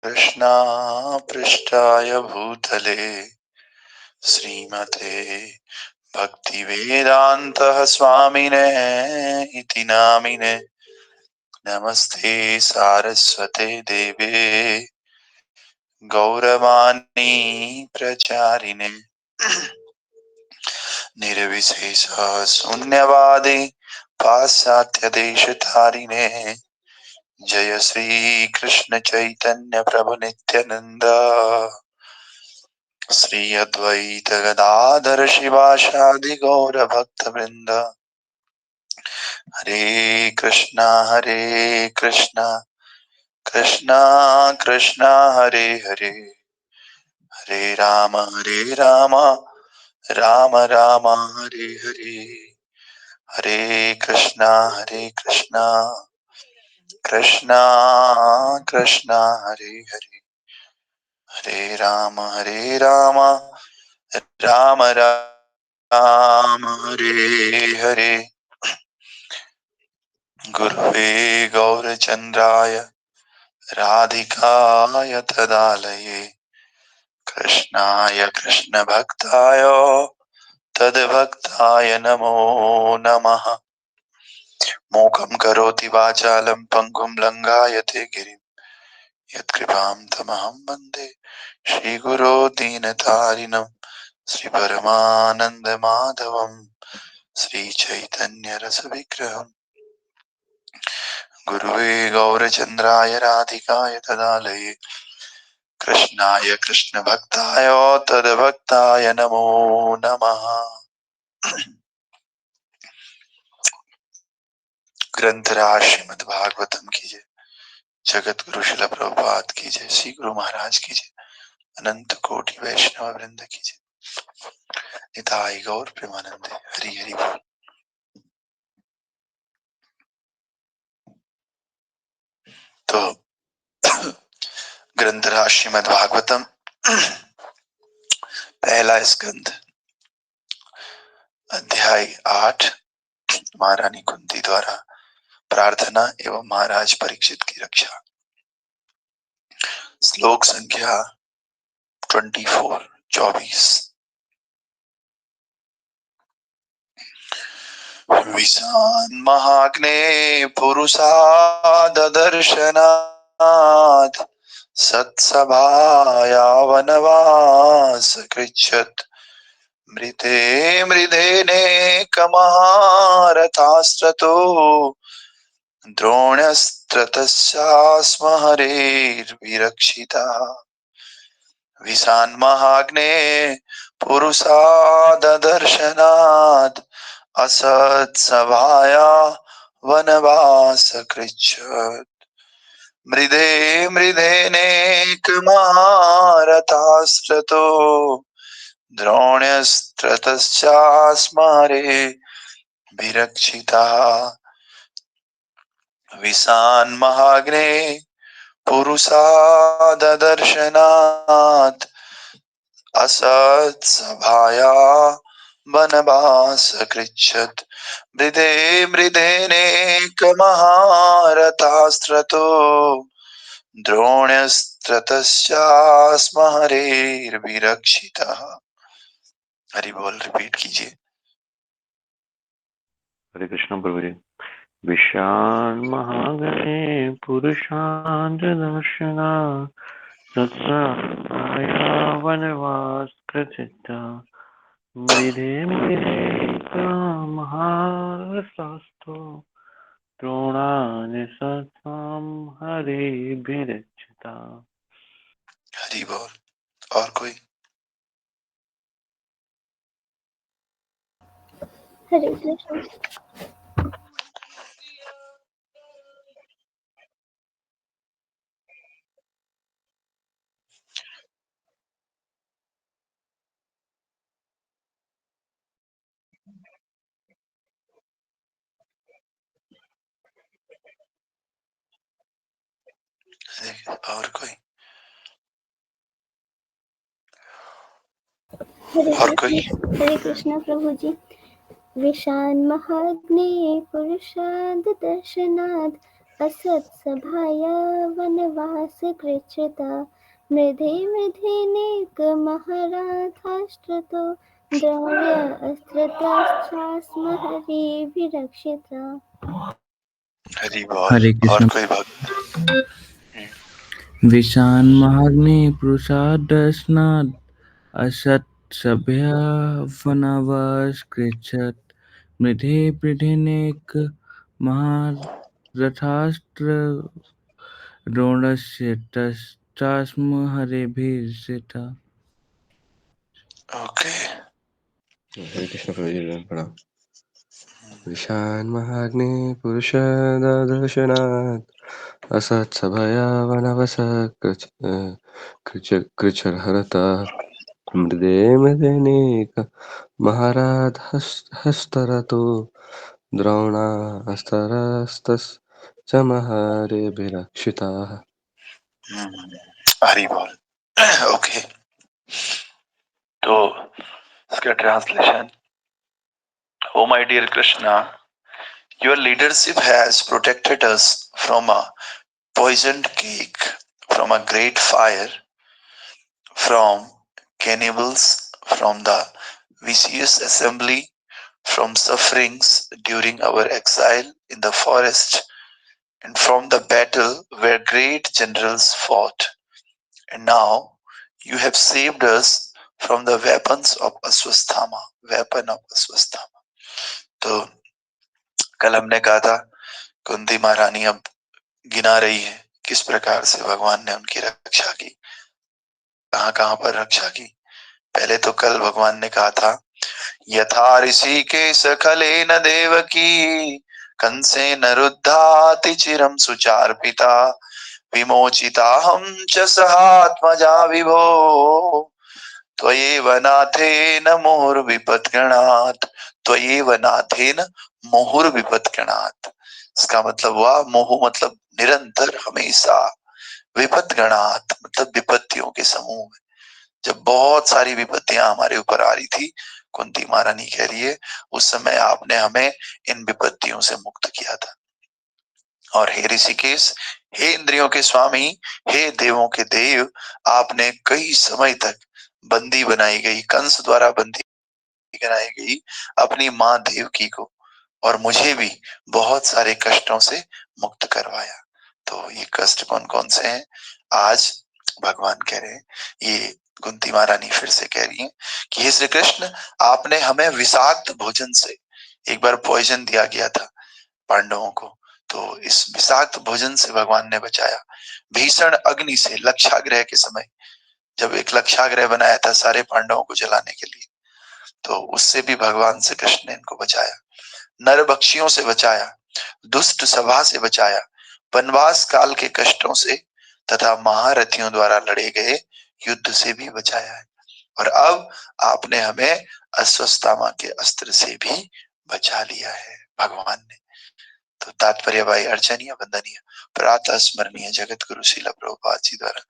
कृष्णा पृष्ठाय भूतले श्रीमते भक्तिवेदांत स्वामिने इति नामिने नमस्ते सारस्वते देवे गौरवाणी प्रचारिणे निर्विशेष शून्यवादी पाश्चात्य देशधारिणे जय श्री कृष्ण चैतन्य प्रभु नित्यानंद श्री अद्वैत गदाधर शिवासादि गौर भक्त वृंद हरे कृष्णा कृष्णा कृष्णा हरे हरे हरे राम राम राम हरे हरे हरे कृष्णा कृष्णा कृष्णा हरे हरे हरे राम राम राम हरे हरे गुरुवे गौरचन्द्राय राधिकाय तदालये कृष्णाय कृष्णभक्ताय तद्भक्ताय नमो नमः मूकं करोति वाचालं पङ्गुं लङ्घयते गिरिं यत्कृपां तमहं वन्दे श्रीगुरो दीनतारिणं श्रीपरमानन्दमाधवं श्रीचैतन्यरसविग्रहम् गुरुवे गौरचन्द्राय राधिकाय तदालये कृष्णाय कृष्णभक्ताय तद्भक्ताय नमो नमः। ग्रंथराज श्रीमद्भागवतम की जय। जगत गुरु शिल प्रभुपाद की जय। श्री गुरु महाराज की जय। अनंत कोटि वैष्णव वृंद की जय। निताई गौर प्रेमानंदे हरि हरि बोल। तो ग्रंथराज श्रीमद्भागवतम पहला स्कंद अध्याय 8 महारानी कुंती द्वारा प्रार्थना एवं महाराज परीक्षित की रक्षा। श्लोक संख्या 24। विशान महाग्ने पुरुषाददर्शनात् सत्सभाया वनवास कृच्छत् मृते मृदेनेकमहारथास्त्रतो द्रोण्यस्त्रतस्यास्म हरेर्विरक्षितः। विशान्महाग्ने पुरुषाददर्शनात् असत्सभाया वनवासकृच्छत् मृदे मृदेनेकमहारथास्त्रतो द्रोण्यस्त्रतश्चास्मारे विरक्षितः। विशान्महाग्ने पुरुषाददर्शनात् असत्सभाया वनवासकृच्छत् मृदे मृदेनेकमहारथास्त्रतो द्रोण्यस्त्रतस्यास्म हरेर्विरक्षितः। हरि बोल। रिपीट कीजिए। हरे कृष्ण प्रभु जी। विशाल महागणे पुरुषांत दर्शना तत्सहाया वनवास कृचिता मृधे मृधे महारसास्तो द्रोणानि सत्साम हरे विरचिता। हरि बोल। और कोई? हरे कृष्ण। और कोई? और कोई? हरे कृष्ण प्रभु जी। विशान महाग्ने पुरुषाद दर्शनाद असत्सभाया वनवासकृच्छ्रिता मृधे मृधेनेकमहाराधाश्रितो द्रौण्य अस्त्रतश्चास्म हरिभिरक्षिता। हरि बोल। हरे और कृष्ण। कोई भक्त? विशान महाग्नि पुरुषादर्शनाद असत सभ्य वनवासकृच्छ्रित मृधे पृढेनेक महारथास्त्र द्रोणस्य तस्म हरेभिर्षिता। ओके। हरे कृष्ण प्रभु जी प्रणाम। विशान महाग्नि पुरुषदर्शनात् असत्सभया वनवसकृच्छ्रहरता मृदे मृदेनेक महाराज हस्तरतो द्रोणास्तरस्तश्च महरेभिरक्षिताः। हरि बोल। ओके, तो इसका translation. Oh my dear Krishna, your leadership has protected us from a poisoned cake, from a great fire, from cannibals, from the vicious assembly, from sufferings during our exile in the forest, and from the battle where great generals fought. And now you have saved us from the weapons of Aswasthama, weapon of Aswasthama. तो कल हमने कहा था कुंती महारानी अब गिना रही है किस प्रकार से भगवान ने उनकी रक्षा की, कहाँ कहाँ पर रक्षा की। पहले तो कल भगवान ने कहा था यथा ऋषि के सखले न देवकी कंसेन रुद्धाति चिरम सुचार्पिता विमोचिता हम च सहात्मजा विभो त्वयेव नाथेन मुहुर्विपद्गणात्, त्वयेव नाथेन मुहुर्विपद्गणात्। इसका मतलब हुआ मोह मतलब निरंतर, हमेशा, विपद्गणात् मतलब विपत्तियों के समूह में। जब बहुत सारी विपत्तियां हमारे ऊपर आ रही थी, कुंती महारानी कह रही है उस समय आपने हमें इन विपत्तियों से मुक्त किया था। और हे ऋषिकेश, हे इंद्रियों के स्वामी, हे देवों के देव, आपने कई समय तक बंदी बनाई गई, कंस द्वारा बंदी बनाई गई अपनी माँ देवकी को और मुझे भी बहुत सारे कष्टों से मुक्त करवाया। तो ये कष्ट कौन कौन से हैं? आज भगवान कह रहे हैं, ये कुंती महारानी फिर से कह रही हैं कि हे श्री कृष्ण, आपने हमें विषाक्त भोजन से, एक बार पॉइजन दिया गया था पांडवों को, तो इस विषाक्त भोजन से भगवान ने बचाया। भीषण अग्नि से लक्षाग्रह के समय, जब एक लक्षाग्रह बनाया था सारे पांडवों को जलाने के लिए, तो उससे भी भगवान श्री कृष्ण ने इनको बचाया। नरभक्षियों से बचाया, दुष्ट सभा से बचाया, वनवास काल के कष्टों से तथा महारथियों द्वारा लड़े गए युद्ध से भी बचाया है। और अब आपने हमें अस्वस्थामा के अस्त्र से भी बचा लिया है भगवान ने। तो तात्पर्य भाई अर्चनीय, वंदनीय, प्रातः स्मरणीय जगत गुरु श्रील प्रभुपाद जी द्वारा।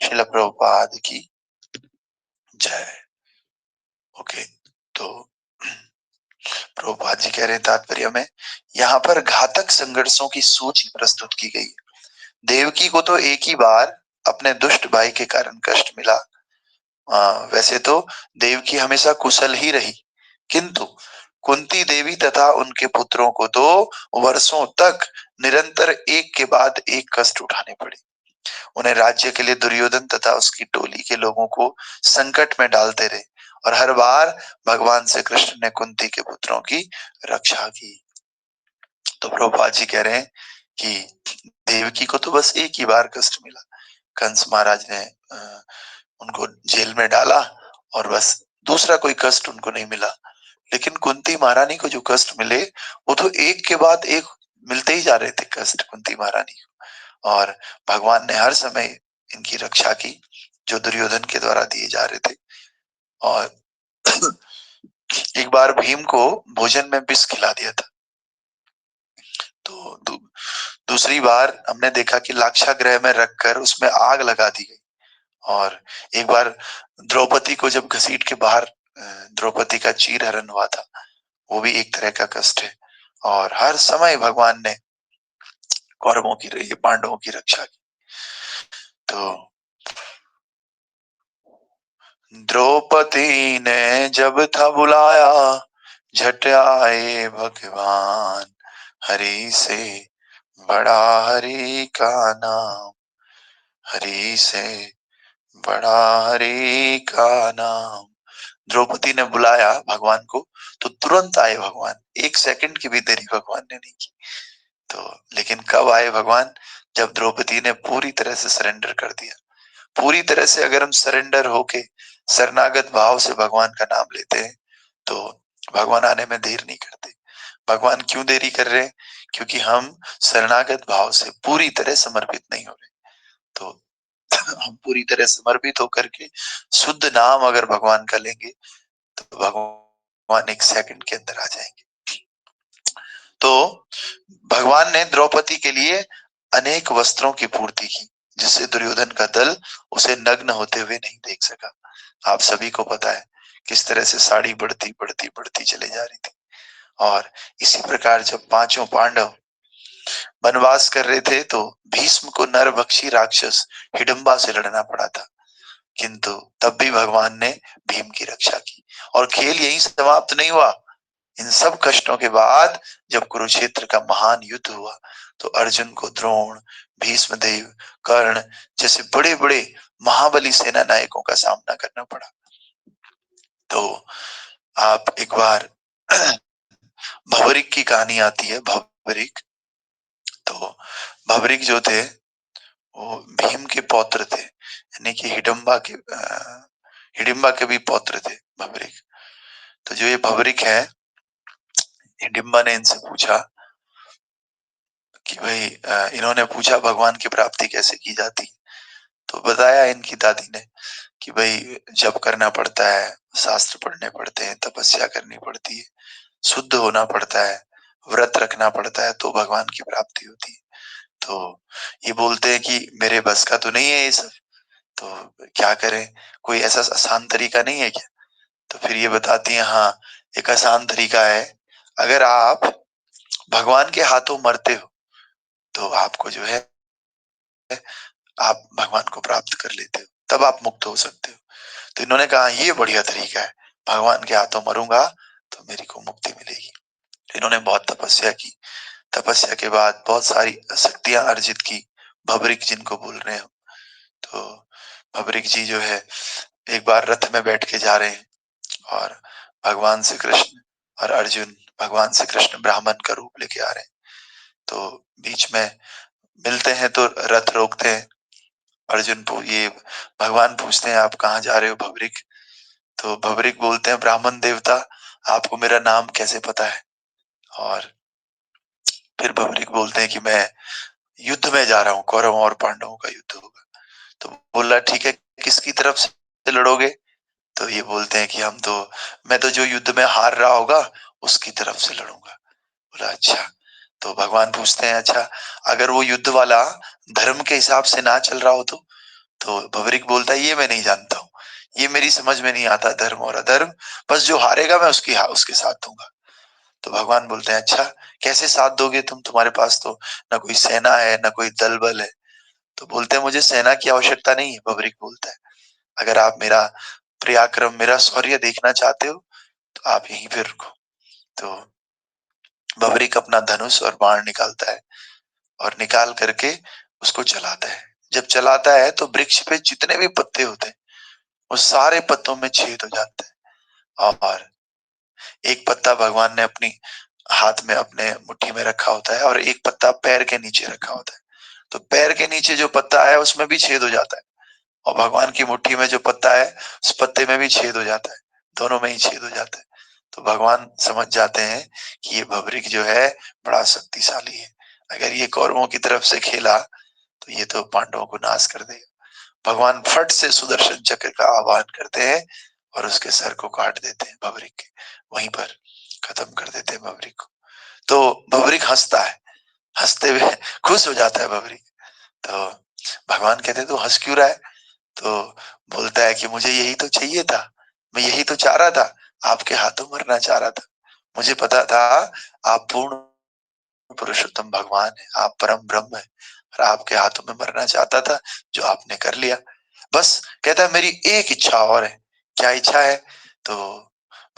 श्रील प्रभुपाद की जय। ओके, तो प्रभुपाद जी कह रहे हैं तात्पर्य में, यहाँ पर घातक संघर्षों की सूची प्रस्तुत की गई। देवकी को तो एक ही बार अपने दुष्ट भाई के कारण कष्ट मिला। वैसे तो देवकी हमेशा कुशल ही रही, किंतु कुंती देवी तथा उनके पुत्रों को तो वर्षों तक निरंतर एक के बाद एक कष्ट उठाने पड़े। उन्हें राज्य के लिए दुर्योधन तथा उसकी टोली के लोगों को संकट में डालते रहे और हर बार भगवान श्री कृष्ण ने कुंती के पुत्रों की रक्षा की। तो प्रभुपाद जी कह रहे हैं कि देवकी को तो बस एक ही बार कष्ट मिला, कंस महाराज ने उनको जेल में डाला और बस, दूसरा कोई कष्ट उनको नहीं मिला। लेकिन कुंती महारानी को जो कष्ट मिले वो तो एक के बाद एक मिलते ही जा रहे थे कष्ट कुंती महारानी को, और भगवान ने हर समय इनकी रक्षा की जो दुर्योधन के द्वारा दिए जा रहे थे। और एक बार भीम को भोजन में विष खिला दिया था। तो दूसरी बार हमने देखा कि लाक्षागृह में रखकर उसमें आग लगा दी गई। और एक बार द्रौपदी को जब घसीट के बाहर द्रौपदी का चीरहरण हुआ था, वो भी एक तरह का कष्ट है। और हर समय भगवान ने कौरवों की, ये पांडवों की रक्षा की। तो द्रौपदी ने जब था बुलाया, झट आए भगवान, हरि से बड़ा हरि का नाम, हरि से बड़ा हरि का नाम। द्रौपदी ने बुलाया भगवान को तो तुरंत आए भगवान, 1 सेकंड की भी देरी भगवान ने नहीं की। तो लेकिन कब आए भगवान? जब द्रौपदी ने पूरी तरह से सरेंडर कर दिया। पूरी तरह से अगर हम सरेंडर होके शरणागत भाव से भगवान का नाम लेते हैं तो भगवान आने में देर नहीं करते। भगवान क्यों देरी कर रहे हैं? क्योंकि हम शरणागत भाव से पूरी तरह समर्पित नहीं हो रहे। तो हम पूरी तरह समर्पित होकर के शुद्ध नाम अगर भगवान का लेंगे तो भगवान 1 सेकंड के अंदर आ जाएंगे। तो भगवान ने द्रौपदी के लिए अनेक वस्त्रों की पूर्ति की, जिससे दुर्योधन का दल उसे नग्न होते हुए नहीं देख सका। आप सभी को पता है किस तरह से साड़ी बढ़ती बढ़ती बढ़ती चले जा रही थी। और इसी प्रकार जब 5 पांडव वनवास कर रहे थे तो भीष्म को नरभक्षी राक्षस हिडंबा से लड़ना पड़ा था, किंतु तब भी भगवान ने भीम की रक्षा की। और खेल यहीं समाप्त नहीं हुआ। इन सब कष्टों के बाद जब कुरुक्षेत्र का महान युद्ध हुआ तो अर्जुन को द्रोण, भीष्मदेव, कर्ण जैसे बड़े बड़े महाबली सेना नायकों का सामना करना पड़ा। तो आप एक बार भवरिक की कहानी आती है, भवरिक। तो भवरिक जो थे वो भीम के पौत्र थे, यानी कि हिडिंबा के भी पौत्र थे भवरिक। तो जो ये भवरिक है, हिडिंबा ने इनसे पूछा कि भाई इन्होंने पूछा भगवान की प्राप्ति कैसे की जाती। तो बताया इनकी दादी ने कि भाई जप करना पड़ता है, शास्त्र पढ़ने पड़ते हैं, तपस्या करनी पड़ती है, शुद्ध होना पड़ता है, व्रत रखना पड़ता है, तो भगवान की प्राप्ति होती है। तो ये बोलते हैं कि मेरे बस का तो नहीं है ये सब, तो क्या करें, कोई ऐसा आसान तरीका नहीं है क्या? तो फिर ये बताती हैं हाँ, एक आसान तरीका है। अगर आप भगवान के हाथों मरते हो तो आपको जो है आप भगवान को प्राप्त कर लेते हो, तब आप मुक्त हो सकते हो। तो इन्होंने कहा ये बढ़िया तरीका है, भगवान के हाथों मरूंगा तो मेरी को मुक्ति मिलेगी। इन्होंने बहुत तपस्या की। तपस्या के बाद बहुत सारी शक्तियां अर्जित की। भवरिक जिनको बोल रहे हैं, तो भवरिक जी जो है एक बार रथ में बैठ के जा रहे हैं और भगवान श्री कृष्ण और अर्जुन, भगवान श्री कृष्ण ब्राह्मण का रूप लेके आ रहे हैं। तो बीच में मिलते हैं तो रथ रोकते हैं। अर्जुन ये भगवान पूछते हैं आप कहाँ जा रहे हो भवरिक? तो भवरिक बोलते हैं ब्राह्मण देवता, आपको मेरा नाम कैसे पता है? और फिर भवरिक बोलते हैं कि मैं युद्ध में जा रहा हूँ, कौरवों और पांडवों का युद्ध होगा। तो बोला ठीक है, किसकी तरफ से लड़ोगे? तो ये बोलते हैं कि मैं तो जो युद्ध में हार रहा होगा उसकी तरफ से लड़ूंगा। बोला अच्छा। तो भगवान पूछते हैं अच्छा, अगर वो युद्ध वाला धर्म के हिसाब से ना चल रहा हो तो भवरिक बोलता है ये मैं नहीं जानता हूँ, ये मेरी समझ में नहीं आता धर्म और अधर्म, बस जो हारेगा मैं उसके साथ दूंगा। तो भगवान बोलते हैं अच्छा, कैसे साथ दोगे तुम? तुम्हारे पास तो ना कोई सेना है ना कोई दल बल है। तो बोलते हैं मुझे सेना की आवश्यकता नहीं है। भवरिक बोलता है अगर आप मेरा पराक्रम, मेरा शौर्य देखना चाहते हो तो आप यहीं पे रुको। तो भवरिक अपना धनुष और बाण निकालता है और निकाल करके उसको चलाता है। जब चलाता है तो वृक्ष पे जितने भी पत्ते होते हैं वो सारे पत्तों में छेद हो जाता है। और एक पत्ता भगवान ने अपनी हाथ में अपने मुट्ठी में रखा होता है और एक पत्ता पैर के नीचे रखा होता है। तो पैर के नीचे जो पत्ता है उसमें भी छेद हो जाता है और भगवान की मुट्ठी में जो पत्ता है उस पत्ते में भी छेद हो जाता है, दोनों में ही छेद हो जाता है। तो भगवान समझ जाते हैं कि ये भवरिक जो है बड़ा शक्तिशाली है, अगर ये कौरवों की तरफ से खेला तो ये तो पांडवों को नाश कर देगा। भगवान फट से सुदर्शन चक्र का आह्वान करते हैं और उसके सर को काट देते हैं, भवरिक के वहीं पर खत्म कर देते हैं भवरिक को। तो भवरिक हंसता है, हंसते हुए खुश हो जाता है भवरिक। तो भगवान कहते हैं तू हंस क्यों रहा है? तो बोलता है कि मुझे यही तो चाहिए था, मैं यही तो चाह रहा था, आपके हाथों मरना चाह रहा था। मुझे पता था आप पूर्ण पुरुषोत्तम भगवान है, आप परम ब्रह्म है और आपके हाथों में मरना चाहता था, जो आपने कर लिया। बस कहता है मेरी एक इच्छा और है। क्या इच्छा है? तो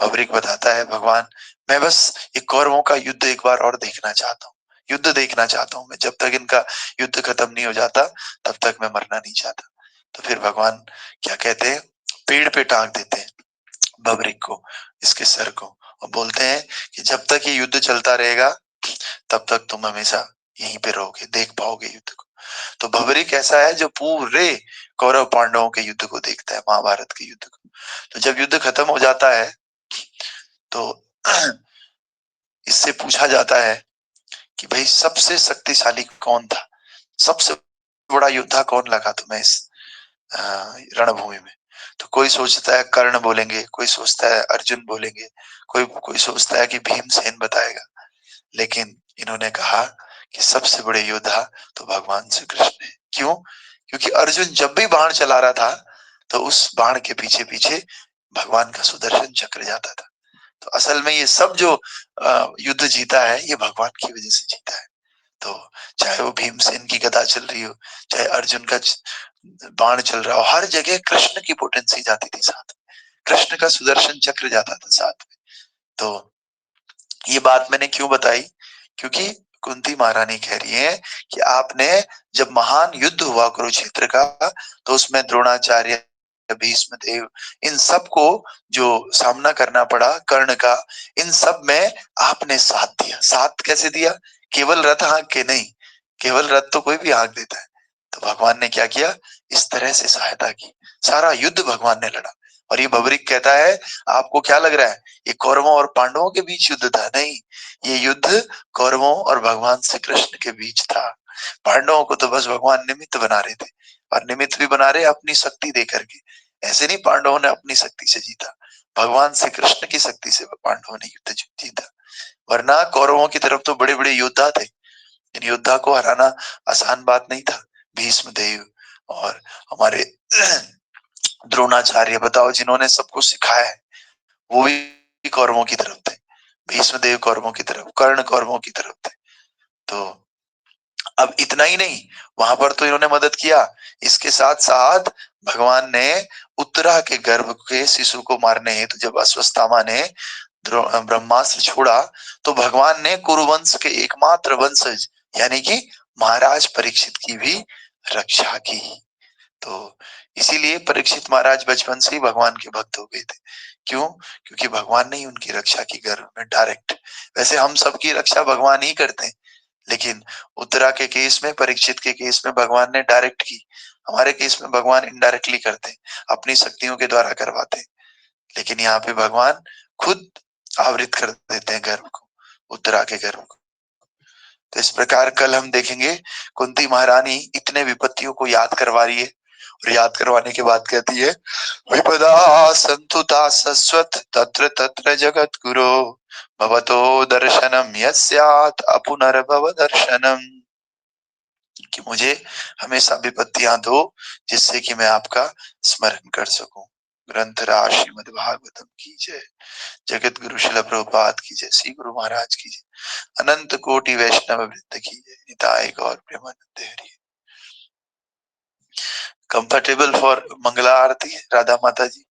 भवरिक बताता है भगवान, मैं बस ये कौरवों का युद्ध एक बार और देखना चाहता हूँ, युद्ध देखना चाहता हूँ मैं। जब तक इनका युद्ध खत्म नहीं हो जाता तब तक मैं मरना नहीं चाहता। तो फिर भगवान क्या कहते हैं, पेड़ पे टांग देते हैं भवरिक को, इसके सर को, और बोलते हैं कि जब तक ये युद्ध चलता रहेगा तब तक तुम हमेशा यहीं पे रहोगे, देख पाओगे युद्ध को। तो भवरिक ऐसा है जो पूरे कौरव पांडवों के युद्ध को देखता है, महाभारत के युद्ध को। तो जब युद्ध खत्म हो जाता है तो इससे पूछा जाता है कि भाई सबसे शक्तिशाली कौन था, सबसे बड़ा योद्धा कौन लगा तुम्हें इस रणभूमि में? तो कोई सोचता है कर्ण बोलेंगे, कोई सोचता है अर्जुन बोलेंगे, कोई कोई सोचता है कि भीमसेन बताएगा, लेकिन इन्होंने कहा कि सबसे बड़े योद्धा तो भगवान श्री कृष्ण है। क्यों? क्योंकि अर्जुन जब भी बाण चला रहा था तो उस बाण के पीछे पीछे भगवान का सुदर्शन चक्र जाता था। तो असल में ये सब जो युद्ध जीता है ये भगवान की वजह से जीता है। तो चाहे वो भीमसेन की गदा चल रही हो, चाहे अर्जुन का बाण चल रहा हो, हर जगह कृष्ण की पोटेंसी जाती थी साथ में, कृष्ण का सुदर्शन चक्र जाता था साथ में। तो ये बात मैंने क्यों बताई? क्योंकि कुंती महारानी कह रही है कि आपने जब महान युद्ध हुआ कुरुक्षेत्र का, तो उसमें द्रोणाचार्य, भीष्म देव, इन सबको जो सामना करना पड़ा कर्ण का, इन सब में आपने साथ दिया। साथ कैसे दिया? केवल रथ हाँक के नहीं, केवल रथ तो कोई भी हाँक देता है। तो भगवान ने क्या किया? इस तरह से सहायता की, सारा युद्ध भगवान ने लड़ा। और ये भवरिक कहता है आपको क्या लग रहा है ये कौरवों और पांडवों के बीच युद्ध था? नहीं, ये युद्ध कौरवों और भगवान श्री कृष्ण के बीच था। पांडवों को तो बस भगवान निमित्त बना रहे थे, और निमित्त भी बना रहे अपनी शक्ति दे करके। ऐसे नहीं पांडवों ने अपनी शक्ति से जीता, भगवान श्री कृष्ण की शक्ति से पांडवों ने युद्ध जीता। वरना कौरवों की तरफ तो बड़े बड़े योद्धा थे, इन योद्धा को हराना आसान बात नहीं था। भीष्म देव और हमारे द्रोणाचार्य, बताओ, जिन्होंने सबको सिखाया है, वो भी कौरवों की तरफ थे। भीष्म देव कौरवों की तरफ, कर्ण कौरवों की तरफ थे। तो अब इतना ही नहीं, वहां पर तो इन्होंने मदद किया, इसके साथ साथ भगवान ने उत्तरा के गर्भ के शिशु को मारने हेतु जब अश्वत्थामा ने ब्रह्मास्त्र छोड़ा, तो भगवान ने कुरुवंश के एकमात्र वंशज यानी कि महाराज परीक्षित की भी रक्षा की। तो इसीलिए परीक्षित महाराज बचपन से ही भगवान के भक्त हो गए थे। क्यों? क्योंकि भगवान ने ही उनकी रक्षा की गर्भ में डायरेक्ट। वैसे हम सबकी रक्षा भगवान ही करते हैं, लेकिन उत्तरा के केस में, परीक्षित के केस में भगवान ने डायरेक्ट की। हमारे केस में भगवान इनडायरेक्टली करते हैं, अपनी शक्तियों के द्वारा करवाते हैं। लेकिन यहाँ पे भगवान खुद आवृत कर देते हैं गर्भ को, उत्तरा के गर्भ को। तो इस प्रकार कल हम देखेंगे कुंती महारानी इतने विपत्तियों को याद करवा रही है, और याद करवाने के बाद कहती है विपदा संतुता सस्वत तत्र तत्र जगत गुरो भवतो दर्शनम यस्यात् अपुनर्भव दर्शनम, कि मुझे हमेशा विपत्तियां दो जिससे कि मैं आपका स्मरण कर सकूं। ग्रंथराज श्रीमद् भागवतम की जय। जगत गुरु शिल प्रभुपाद की जय। श्री गुरु महाराज की जय। अनंत कोटि वैष्णव वृंद की जय। निताय गौर प्रेमानंद हरि। कंफर्टेबल फॉर मंगला आरती राधा माता जी?